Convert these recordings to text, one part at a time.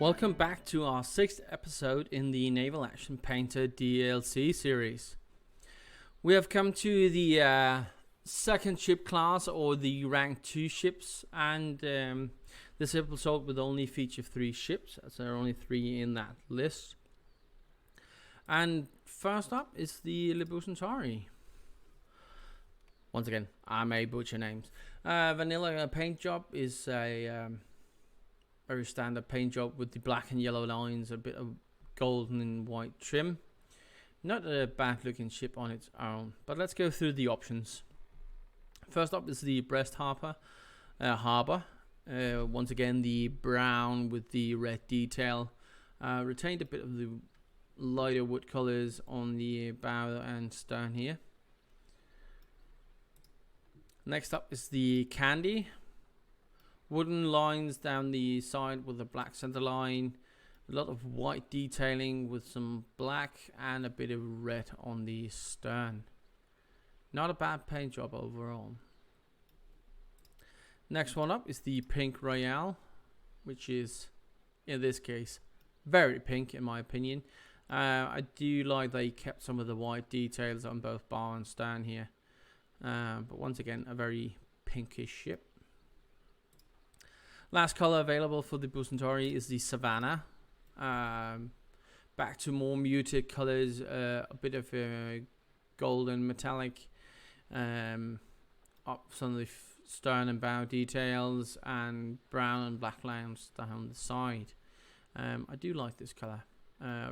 Welcome back to our 6th episode in the Naval Action Painter DLC series. We have come to the second ship class, or the rank 2 ships, and this episode will only feature 3 ships, as there are only 3 in that list. And first up is the Buccentaure. Once again, I may butcher names. Vanilla paint job is a very standard paint job with the black and yellow lines, a bit of golden and white trim. Not a bad looking ship on its own, but let's go through the options. First up is the breast harbor. Once again, the brown with the red detail. Retained a bit of the lighter wood colors on the bow and stern here. Next up is the candy. Wooden lines down the side with a black center line. A lot of white detailing with some black and a bit of red on the stern. Not a bad paint job overall. Next one up is the pink royale, which is, in this case, very pink in my opinion. I do like they kept some of the white details on both bar and stern here. But once again, a very pinkish ship. Last color available for the Buccentaure is the Savannah. Back to more muted colors, a bit of golden metallic up some of the stern and bow details, and brown and black lines down the side. I do like this color.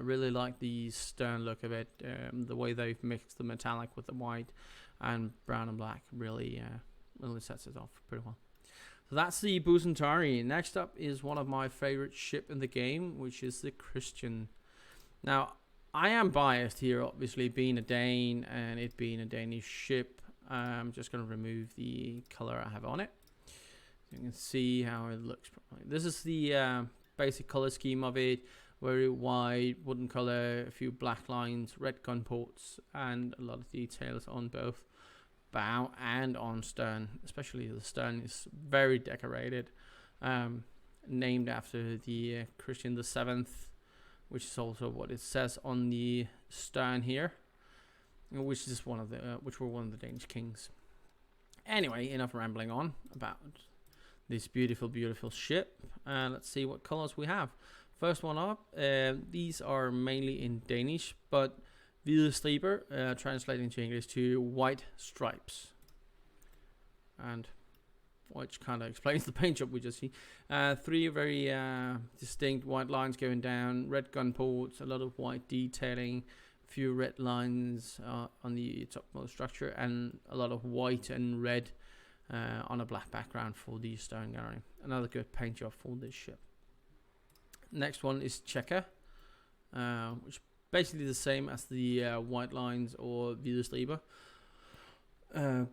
Really like the stern look of it. The way they've mixed the metallic with the white and brown and black really sets it off pretty well. So that's the Buccentaure. Next up is one of my favorite ship in the game, which is the Christian. Now, I am biased here, obviously, being a Dane and it being a Danish ship. I'm just going to remove the color I have on it. You can see how it looks. This is the basic color scheme of it. Very white, wooden color, a few black lines, red gun ports, and a lot of details on both bow and on stern. Especially the stern is very decorated, named after the Christian the 7th, which is also what it says on the stern here, which is one of the which were one of the Danish kings. Anyway, enough rambling on about this beautiful ship. Let's see what colors we have. First one up, these are mainly in Danish, but hvide striber, translating to English to white stripes, and which kind of explains the paint job we just see. 3 very distinct white lines going down, red gun ports, a lot of white detailing, a few red lines on the topmost structure, and a lot of white and red on a black background for the stern gallery. Another good paint job for this ship. Next one is checker, which basically the same as the white lines or hvide striber,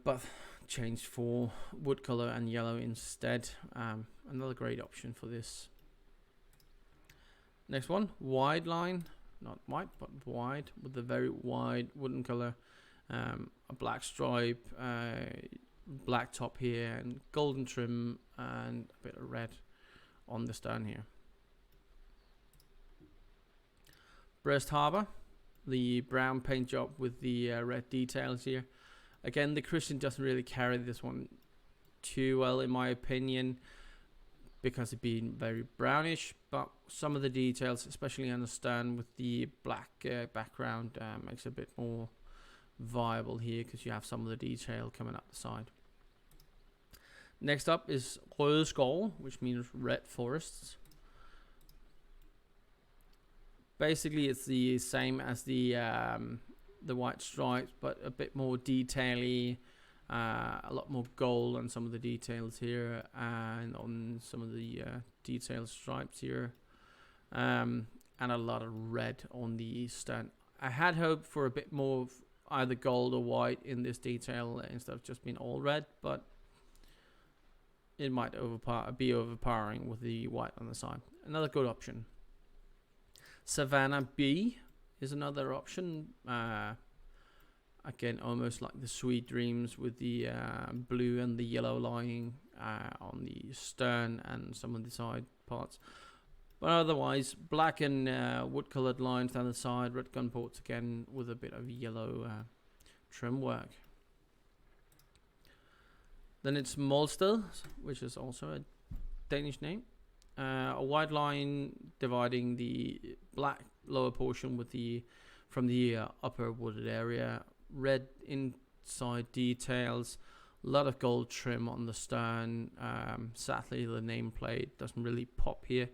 but changed for wood color and yellow instead. Another great option for this. Next one, wide line, not white but wide, with a very wide wooden color, a black stripe, black top here, and golden trim, and a bit of red on the stern here. Breast harbor, the brown paint job with the red details here. Again, the Christian doesn't really carry this one too well in my opinion, because it being very brownish, but some of the details, especially on the stern with the black background, makes it a bit more viable here, because you have some of the detail coming up the side. Next up is røde skov, which means red forests. Basically, it's the same as the white stripes, but a bit more detaily, a lot more gold on some of the details here, and on some of the detailed stripes here, and a lot of red on the stern. I had hoped for a bit more of either gold or white in this detail instead of just being all red, but it might be overpowering with the white on the side. Another good option. Savannah B is another option. Again, almost like the Sweet Dreams, with the blue and the yellow lining on the stern and some of the side parts. But otherwise, black and wood-colored lines down the side, red gun ports again with a bit of yellow trim work. Then it's Molsted, which is also a Danish name. A wide line dividing the black lower portion with from the upper wooded area. Red inside details. A lot of gold trim on the stern. Sadly, the nameplate doesn't really pop here.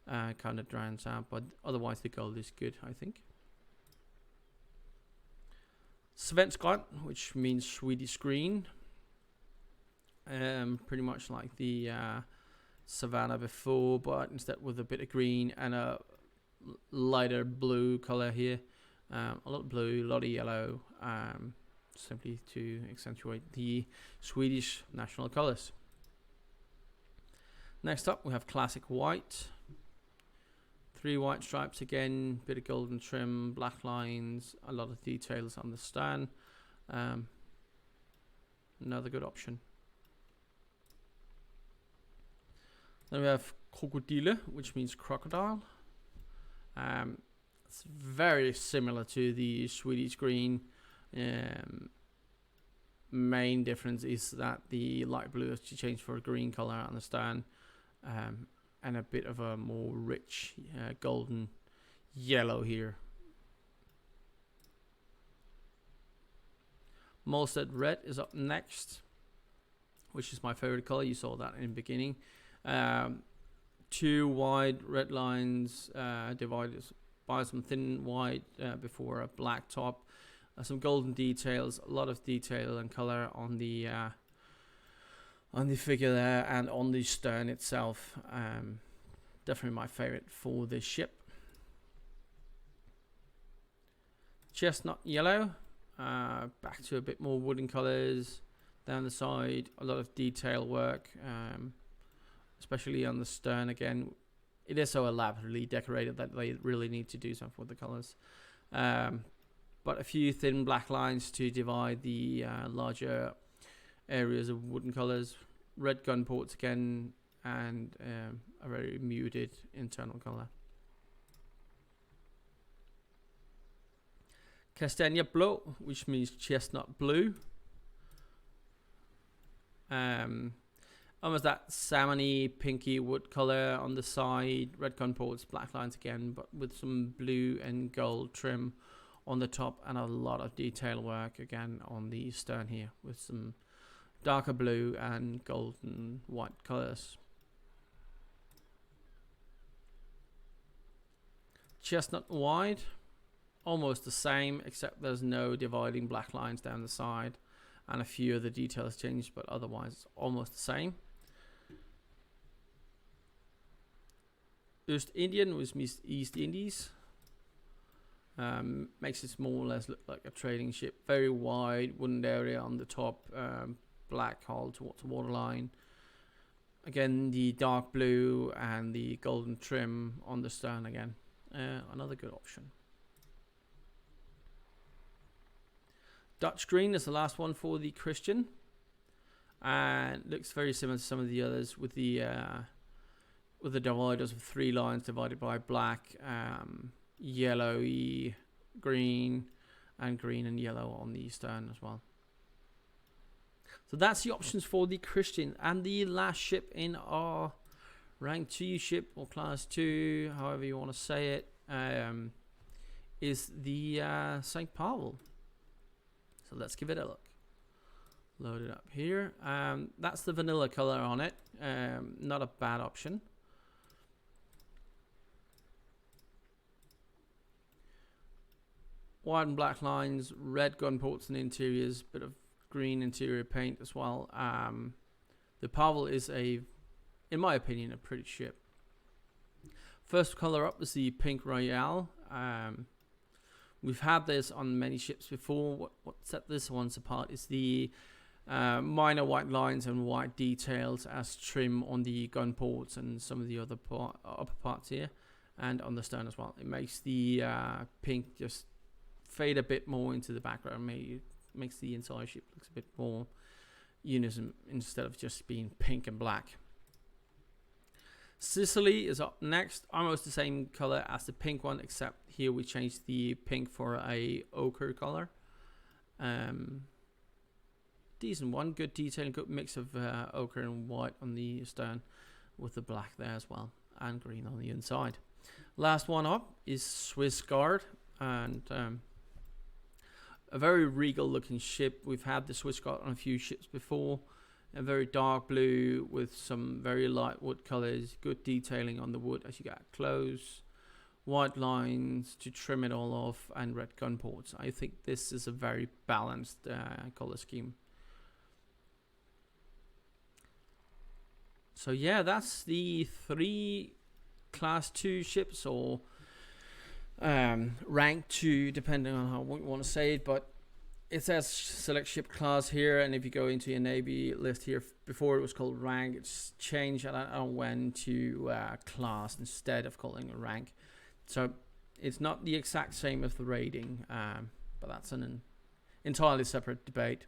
Kind of drowns out, but otherwise the gold is good, I think. Svenskgrøn, which means Swedish green. Pretty much like the Savannah before, but instead with a bit of green and a lighter blue color here. A lot of blue, a lot of yellow, simply to accentuate the Swedish national colors. Next up, we have classic white. 3 white stripes again, bit of golden trim, black lines, a lot of details on the stern. Another good option. Then we have krokodille, which means crocodile. It's very similar to the Swedish green. Main difference is that the light blue has changed for a green color on the stern. And a bit of a more rich golden yellow here. Molsted red is up next, which is my favorite color. You saw that in the beginning. 2 wide red lines divided by some thin white before a black top. Some golden details, a lot of detail and color on the figure there and on the stern itself. Definitely my favorite for this ship. Chestnut yellow, back to a bit more wooden colors down the side, a lot of detail work, especially on the stern again. It is so elaborately decorated that they really need to do something with the colors. But a few thin black lines to divide the larger areas of wooden colors. Red gun ports again, and a very muted internal color. Castagna blå, which means chestnut blue. Almost that salmony, pinky wood color on the side. Red gun ports, black lines again, but with some blue and gold trim on the top, and a lot of detail work again on the stern here with some darker blue and golden white colors. Chestnut wide, almost the same, except there's no dividing black lines down the side, and a few of the details changed, but otherwise it's almost the same. Indian, which means East Indies. Makes it more or less look like a trading ship. Very wide wooden area on the top, black hull towards the waterline. Again, the dark blue and the golden trim on the stern again. Another good option. Dutch green is the last one for the Christian, and looks very similar to some of the others with the dividers of 3 lines divided by black, yellowy, green, and green and yellow on the stern as well. So that's the options for the Christian. And the last ship in our rank 2 ship, or class 2, however you want to say it, is the St. Pavel. So let's give it a look. Load it up here. That's the vanilla color on it. Not a bad option. White and black lines, red gun ports and interiors, bit of green interior paint as well. The Pavel is in my opinion, a pretty ship. First color up is the pink royale. We've had this on many ships before. What set this one apart is the minor white lines and white details as trim on the gun ports and some of the other upper parts here, and on the stern as well. It makes the pink just fade a bit more into the background. Makes the inside ship looks a bit more unison instead of just being pink and black. Sicily is up next, almost the same color as the pink one, except here we changed the pink for a ochre color. Decent one, good detailing, good mix of ochre and white on the stern, with the black there as well, and green on the inside. Last one up is Swiss Guard, and a very regal looking ship. We've had the Swiss Guard on a few ships before. A very dark blue with some very light wood colors, good detailing on the wood as you get close, white lines to trim it all off, and red gun ports. I think this is a very balanced color scheme. So yeah, that's the 3 class 2 ships, or rank 2, depending on how you want to say it, but it says select ship class here, and if you go into your Navy list here, before it was called rank, it's changed, and I went to class instead of calling it rank. So it's not the exact same as the rating, but that's an entirely separate debate.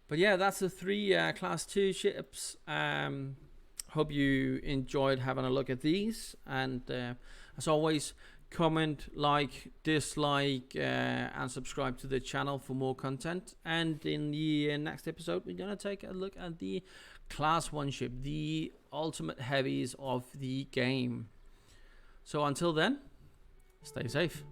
But yeah, that's the 3 class 2 ships. Hope you enjoyed having a look at these, and as always, comment, like, dislike, and subscribe to the channel for more content. And in the next episode, we're gonna take a look at the class 1 ship, the ultimate heavies of the game. So until then, stay safe.